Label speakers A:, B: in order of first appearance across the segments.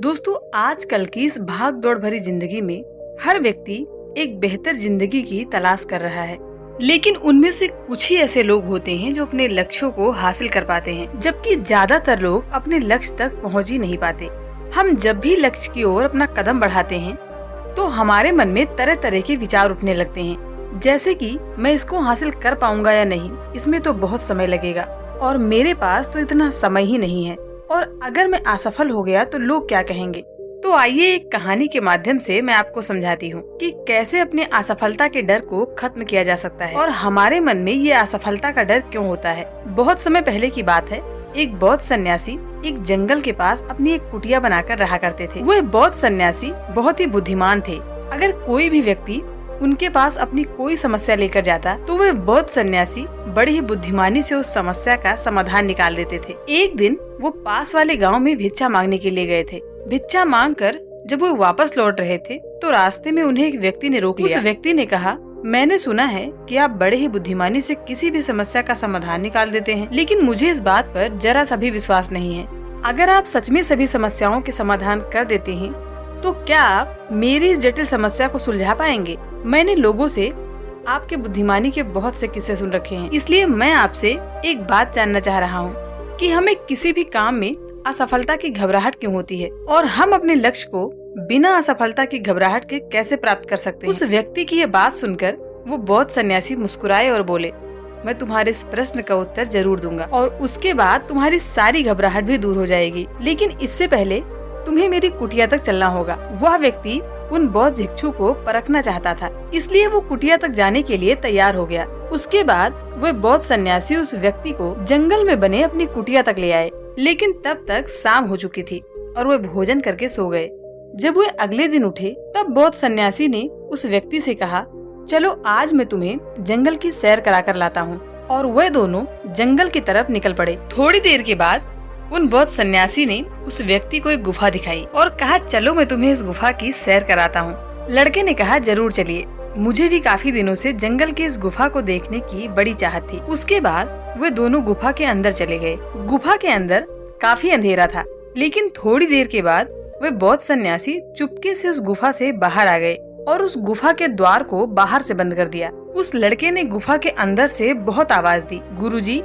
A: दोस्तों, आजकल की इस भाग दौड़ भरी जिंदगी में हर व्यक्ति एक बेहतर जिंदगी की तलाश कर रहा है, लेकिन उनमें से कुछ ही ऐसे लोग होते हैं जो अपने लक्ष्यों को हासिल कर पाते हैं, जबकि ज्यादातर लोग अपने लक्ष्य तक पहुंच ही नहीं पाते। हम जब भी लक्ष्य की ओर अपना कदम बढ़ाते हैं तो हमारे मन में तरह तरह के विचार उठने लगते हैं, जैसे कि मैं इसको हासिल कर पाऊंगा या नहीं, इसमें तो बहुत समय लगेगा और मेरे पास तो इतना समय ही नहीं है, और अगर मैं असफल हो गया तो लोग क्या कहेंगे। तो आइए एक कहानी के माध्यम से मैं आपको समझाती हूँ कि कैसे अपने असफलता के डर को खत्म किया जा सकता है और हमारे मन में ये असफलता का डर क्यों होता है। बहुत समय पहले की बात है, एक बौद्ध सन्यासी एक जंगल के पास अपनी एक कुटिया बनाकर रहा करते थे। वह बौद्ध सन्यासी बहुत ही बुद्धिमान थे। अगर कोई भी व्यक्ति उनके पास अपनी कोई समस्या लेकर जाता तो वह बौद्ध सन्यासी बड़ी ही बुद्धिमानी से उस समस्या का समाधान निकाल देते थे। एक दिन वो पास वाले गांव में भिक्षा मांगने के लिए गए थे। भिक्षा मांगकर जब वो वापस लौट रहे थे तो रास्ते में उन्हें एक व्यक्ति ने रोक लिया। उस व्यक्ति ने कहा, मैंने सुना है कि आप बड़े ही बुद्धिमानी से किसी भी समस्या का समाधान निकाल देते हैं, लेकिन मुझे इस बात पर जरा सा भी विश्वास नहीं है। अगर आप सच में सभी समस्याओं के समाधान कर देते हैं तो क्या आप मेरी इस जटिल समस्या को सुलझा पाएंगे? मैंने लोगों से आपके बुद्धिमानी के बहुत से किस्से सुन रखे हैं, इसलिए मैं आपसे एक बात जानना चाह रहा हूँ कि हमें किसी भी काम में असफलता की घबराहट क्यों होती है और हम अपने लक्ष्य को बिना असफलता की घबराहट के कैसे प्राप्त कर सकते हैं। उस व्यक्ति की ये बात सुनकर वो बौद्ध सन्यासी मुस्कुराए और बोले, मैं तुम्हारे इस प्रश्न का उत्तर जरूर दूंगा और उसके बाद तुम्हारी सारी घबराहट भी दूर हो जाएगी, लेकिन इससे पहले तुम्हें मेरी कुटिया तक चलना होगा। वह व्यक्ति उन बौद्ध भिक्षु को परखना चाहता था, इसलिए वो कुटिया तक जाने के लिए तैयार हो गया। उसके बाद वह बौद्ध सन्यासी उस व्यक्ति को जंगल में बने अपनी कुटिया तक ले आए, लेकिन तब तक शाम हो चुकी थी और वे भोजन करके सो गए। जब वे अगले दिन उठे तब बौद्ध सन्यासी ने उस व्यक्ति से कहा, चलो आज मैं तुम्हें जंगल की सैर करा कर लाता हूँ, और वह दोनों जंगल की तरफ निकल पड़े। थोड़ी देर के बाद उन बौद्ध सन्यासी ने उस व्यक्ति को एक गुफा दिखाई और कहा, चलो मैं तुम्हें इस गुफा की सैर कराता हूँ। लड़के ने कहा, जरूर चलिए, मुझे भी काफी दिनों से जंगल की इस गुफा को देखने की बड़ी चाहत थी। उसके बाद वे दोनों गुफा के अंदर चले गए। गुफा के अंदर काफी अंधेरा था, लेकिन थोड़ी देर के बाद वे बौद्ध सन्यासी चुपके से उस गुफा से बाहर आ गए और उस गुफा के द्वार को बाहर से बंद कर दिया। उस लड़के ने गुफा के अंदर से बहुत आवाज दी, गुरुजी,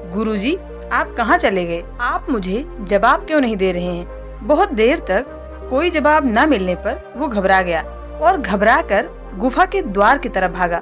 A: गुरुजी, आप कहाँ चले गए? आप मुझे जवाब क्यों नहीं दे रहे हैं? बहुत देर तक कोई जवाब न मिलने पर वो घबरा गया और घबरा कर गुफा के द्वार की तरफ भागा।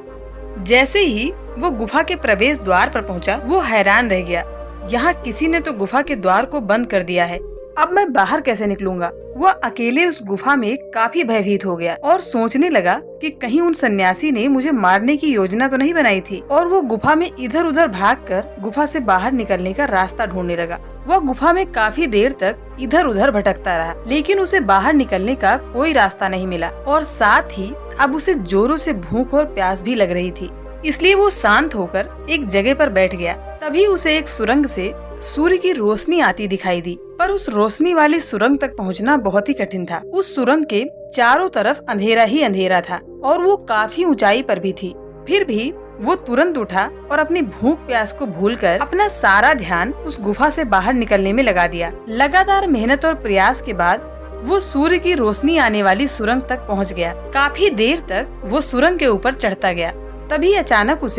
A: जैसे ही वो गुफा के प्रवेश द्वार पर पहुंचा, वो हैरान रह गया। यहाँ किसी ने तो गुफा के द्वार को बंद कर दिया है, अब मैं बाहर कैसे निकलूंगा? वह अकेले उस गुफा में काफी भयभीत हो गया और सोचने लगा कि कहीं उन सन्यासी ने मुझे मारने की योजना तो नहीं बनाई थी, और वो गुफा में इधर उधर भागकर गुफा से बाहर निकलने का रास्ता ढूंढने लगा। वह गुफा में काफी देर तक इधर उधर भटकता रहा, लेकिन उसे बाहर निकलने का कोई रास्ता नहीं मिला, और साथ ही अब उसे जोरों से भूख और प्यास भी लग रही थी। इसलिए वो शांत होकर एक जगह पर बैठ गया। तभी उसे एक सुरंग से सूर्य की रोशनी आती दिखाई दी, पर उस रोशनी वाली सुरंग तक पहुंचना बहुत ही कठिन था। उस सुरंग के चारों तरफ अंधेरा ही अंधेरा था और वो काफी ऊंचाई पर भी थी। फिर भी वो तुरंत उठा और अपनी भूख प्यास को भूलकर अपना सारा ध्यान उस गुफा से बाहर निकलने में लगा दिया। लगातार मेहनत और प्रयास के बाद वो सूर्य की रोशनी आने वाली सुरंग तक पहुंच गया। काफी देर तक वो सुरंग के ऊपर चढ़ता गया। तभी अचानक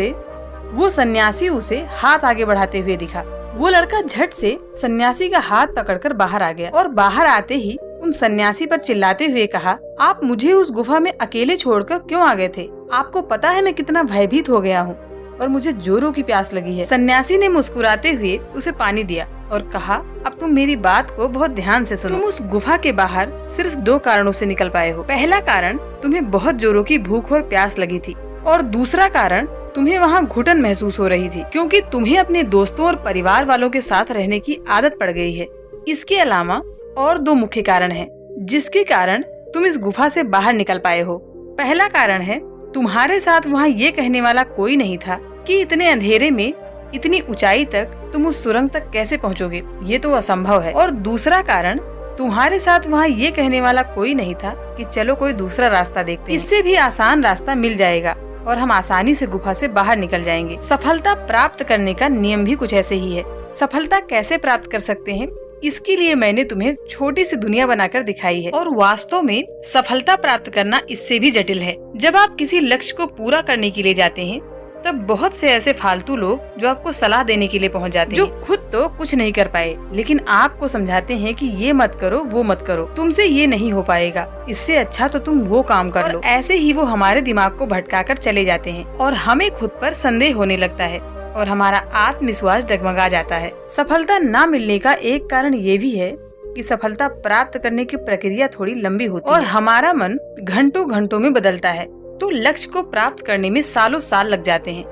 A: वो सन्यासी उसे हाथ आगे बढ़ाते हुए दिखा। वो लड़का झट से सन्यासी का हाथ पकड़कर बाहर आ गया और बाहर आते ही उन सन्यासी पर चिल्लाते हुए कहा, आप मुझे उस गुफा में अकेले छोड़कर क्यों आ गए थे? आपको पता है मैं कितना भयभीत हो गया हूँ और मुझे जोरों की प्यास लगी है। सन्यासी ने मुस्कुराते हुए उसे पानी दिया और कहा, अब तुम मेरी बात को बहुत ध्यान से सुनो। तुम उस गुफा के बाहर सिर्फ 2 कारणों से निकल पाए हो। पहला कारण, तुम्हें बहुत जोरों की भूख और प्यास लगी थी, और दूसरा कारण, तुम्हें वहाँ घुटन महसूस हो रही थी क्योंकि तुम्हें अपने दोस्तों और परिवार वालों के साथ रहने की आदत पड़ गई है। इसके अलावा और 2 मुख्य कारण हैं जिसके कारण तुम इस गुफा से बाहर निकल पाए हो। पहला कारण है, तुम्हारे साथ वहाँ ये कहने वाला कोई नहीं था कि इतने अंधेरे में इतनी ऊंचाई तक तुम उस सुरंग तक कैसे पहुँचोगे, ये तो असंभव है। और दूसरा कारण, तुम्हारे साथ वहाँ ये कहने वाला कोई नहीं था कि चलो कोई दूसरा रास्ता देखते हैं, इससे भी आसान रास्ता मिल जाएगा और हम आसानी से गुफा से बाहर निकल जाएंगे। सफलता प्राप्त करने का नियम भी कुछ ऐसे ही है। सफलता कैसे प्राप्त कर सकते हैं, इसके लिए मैंने तुम्हें छोटी सी दुनिया बनाकर दिखाई है। और वास्तव में सफलता प्राप्त करना इससे भी जटिल है। जब आप किसी लक्ष्य को पूरा करने के लिए जाते हैं, तब बहुत से ऐसे फालतू लोग जो आपको सलाह देने के लिए पहुंच जाते हैं, जो खुद तो कुछ नहीं कर पाए, लेकिन आपको समझाते हैं कि ये मत करो, वो मत करो, तुमसे ये नहीं हो पाएगा, इससे अच्छा तो तुम वो काम कर लो। ऐसे ही वो हमारे दिमाग को भटकाकर चले जाते हैं और हमें खुद पर संदेह होने लगता है और हमारा आत्मविश्वास डगमगा जाता है। सफलता न मिलने का एक कारण ये भी है कि सफलता प्राप्त करने की प्रक्रिया थोड़ी लंबी होती है और हमारा मन घंटों घंटों में बदलता है, तो लक्ष्य को प्राप्त करने में सालों साल लग जाते हैं।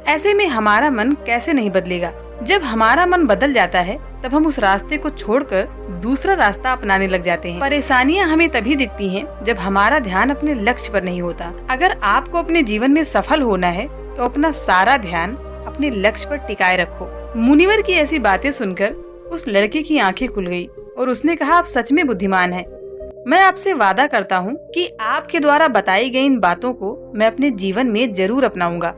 A: ऐसे में हमारा मन कैसे नहीं बदलेगा? जब हमारा मन बदल जाता है, तब हम उस रास्ते को छोड़कर दूसरा रास्ता अपनाने लग जाते हैं। परेशानियां हमें तभी दिखती हैं जब हमारा ध्यान अपने लक्ष्य पर नहीं होता। अगर आपको अपने जीवन में सफल होना है, तो अपना सारा ध्यान अपने लक्ष्य पर टिकाए रखो। मुनिवर की ऐसी बातें सुनकर उस लड़के की आंखें खुल गई और उसने कहा, आप सच में बुद्धिमान हैं। मैं आपसे वादा करता हूँ कि आपके द्वारा बताई गई इन बातों को मैं अपने जीवन में जरूर अपनाऊंगा।